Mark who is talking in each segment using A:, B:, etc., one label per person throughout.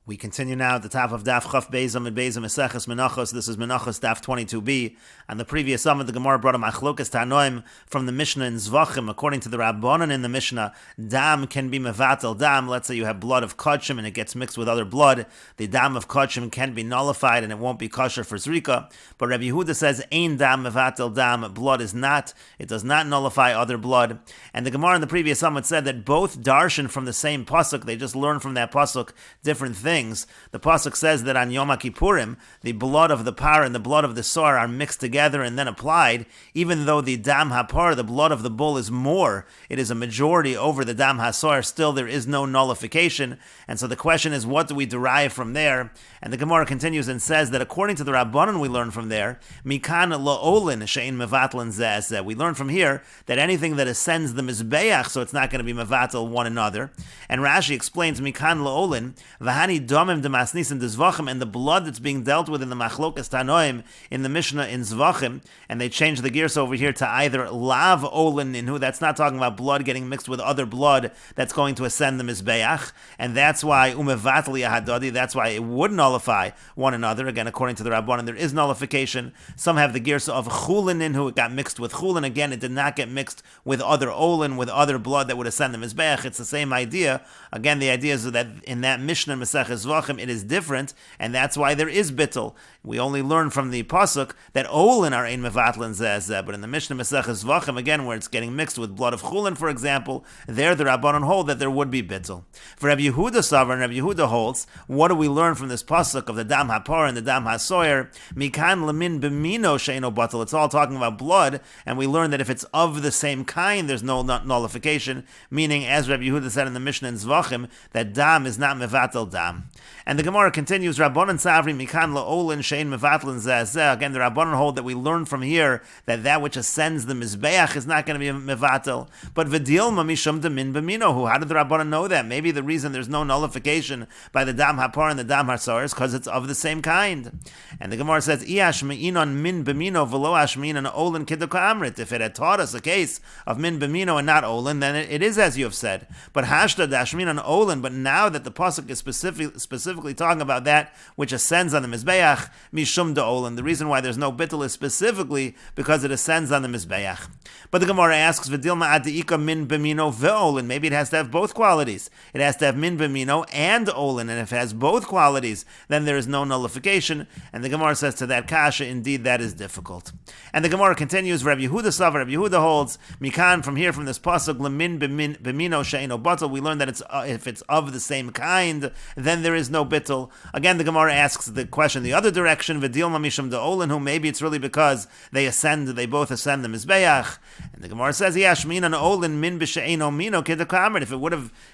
A: We continue now at the top of Daf Chaf Beizam and Beizam Meseches Menachos. This is Menachos Daf 22b. On the previous summit, the Gemara brought a machlokas tanoim from the Mishnah in Zvachim. According to the Rabbanan in the Mishnah, dam can be mevatel dam. Let's say you have blood of kodshim and it gets mixed with other blood. The dam of kodshim can be nullified and it won't be kosher for zrika. But Rabbi Yehuda says, ein dam mevatel dam. Blood is not. It does not nullify other blood. And the Gemara in the previous summit said that both darshan from the same pasuk. They just learn from that pasuk different things. The pasuk says that on Yom Kippurim, the blood of the par and the blood of the sor are mixed together and then applied. Even though the dam hapar, the blood of the bull, is more, it is a majority over the dam hasor. Still, there is no nullification. And so the question is, what do we derive from there? And the Gemara continues and says that according to the Rabbanan, we learn from there, mikan la'olin she'in mevatlin zeh. We learn from here that anything that ascends the mizbeach, so it's not going to be mevatel one another. And Rashi explains mikan la'olin v'hani domim demasnisim dezvachim, and the blood that's being dealt with in the machlokas tanoim in the Mishnah in Zvachim, and they change the gears over here to either lav olin, in who that's not talking about blood getting mixed with other blood that's going to ascend the mizbeach, and that's why umevatli ahadadi, that's why it would nullify one another. Again, according to the Rabbanan, there is nullification. Some have the gears of chulin, in who it got mixed with chulin. Again, it did not get mixed with other olin, with other blood that would ascend the mizbeach. It's the same idea. Again, the idea is that in that Mishnah Meseches Zvachim, it is different, and that's why there is bittul. We only learn from the pasuk that olin are ein mevatlin zeh, but in the Mishnah Meseches Zvachim, again, where it's getting mixed with blood of chulin, for example, there the Rabbanan hold that there would be bittul. For Rabbi Yehuda sovereign, Rabbi Yehuda holds, what do we learn from this pasuk of the dam hapar and the dam hasoyer? Mikan lemin b'mino she'eno batel. It's all talking about blood, and we learn that if it's of the same kind, there's no nullification, meaning, as Rabbi Yehuda said in the Mishnah in Zvachim, that dam is not mevatel dam. And the Gemara continues, Rabbanan Savri Mikan La'olin Shein Mevatlin Zeh. Again, the Rabbanan hold that we learn from here that which ascends the Mizbeach is not going to be a Mevatel. But V'dilma Mishum Demin B'mino. How did the Rabbanan know that? Maybe the reason there's no nullification by the Dam Hapar and the Dam Hasar is because it's of the same kind. And the Gemara says, Iash Me'inon Min B'mino V'lo Ash Me'inon Olin Kidduka Amrit. If it had taught us a case of Min B'mino and not Olin, then it is as you have said. But Hashda Dashminon Olin, but now that the Pasuk is specifically talking about that which ascends on the Mizbeach, Mishum Da'olin. The reason why there's no bittul is specifically because it ascends on the Mizbeach. But the Gemara asks, V'dilma adi'ika min b'mino ve'olin. Maybe it has to have both qualities. It has to have min b'mino and olin, and if it has both qualities, then there is no nullification. And the Gemara says to that kasha, indeed, that is difficult. And the Gemara continues, Rabbi Yehuda Savar, Rabbi Yehuda holds, Mikan, from here, from this pasuk, Lemin b'mino she'eno batel, we learn that if it's of the same kind, then there is no bittul. Again, the Gemara asks the question the other direction, V'dilma mishum da'olin, who maybe it's really because they both ascend the Mizbeach. And the Gemara says, Yash min an olin min b'she'eno mino kiddukamrit.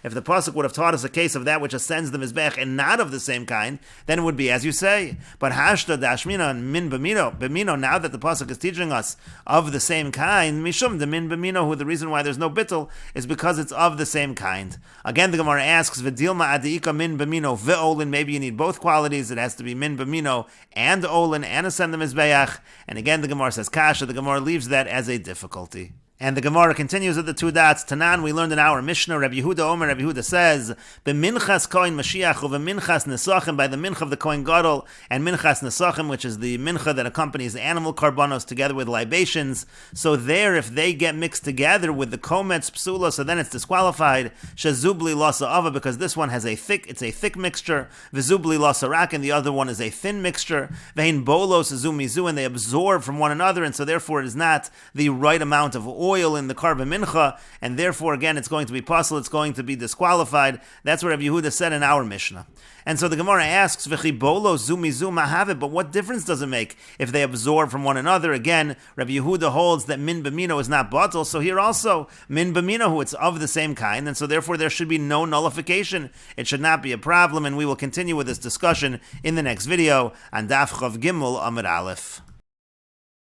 A: If the pasuk would have taught us a case of that which ascends the Mizbeach and not of the same kind, then it would be as you say. But hashta dashmina and min b'mino, now that the pasuk is teaching us of the same kind, mishum de min b'mino, who the reason why there's no bittul is because it's of the same kind. Again, the Gemara asks, V'dilma adi'ika min b'mino ve'olin. Maybe you need both qualities. It has to be min b'mino and olin and ascend the Mizbeach. And again, the Gemara says kasha. The Gemara leaves that as a difficulty. And the Gemara continues with the two dots. Tanan, we learned in our Mishnah, Rabbi Yehuda Omer, Rabbi Yehuda says, B'minchas kohen Mashiach, u'v'minchas nesachim, by the mincha of the kohen gadol, and minchas nesachim, which is the mincha that accompanies animal karbanos together with libations. So there, if they get mixed together with the kometz psula, so then it's disqualified. Shazubli lasa ava, because this one has a thick mixture. V'zubli lasa rak, and the other one is a thin mixture. V'hein bolos zumizu, and they absorb from one another, and so therefore it is not the right amount of oil in the karba mincha, and therefore again it's going to be possible, it's going to be disqualified. That's what Rabbi Yehuda said in our Mishnah. And so the Gemara asks, V'chibolo zumizu mahavit, but what difference does it make if they absorb from one another? Again, Rabbi Yehuda holds that min b'mino is not batel, so here also, min b'mino, who it's of the same kind, and so therefore there should be no nullification. It should not be a problem, and we will continue with this discussion in the next video on Daf Chav Gimel Amud Aleph.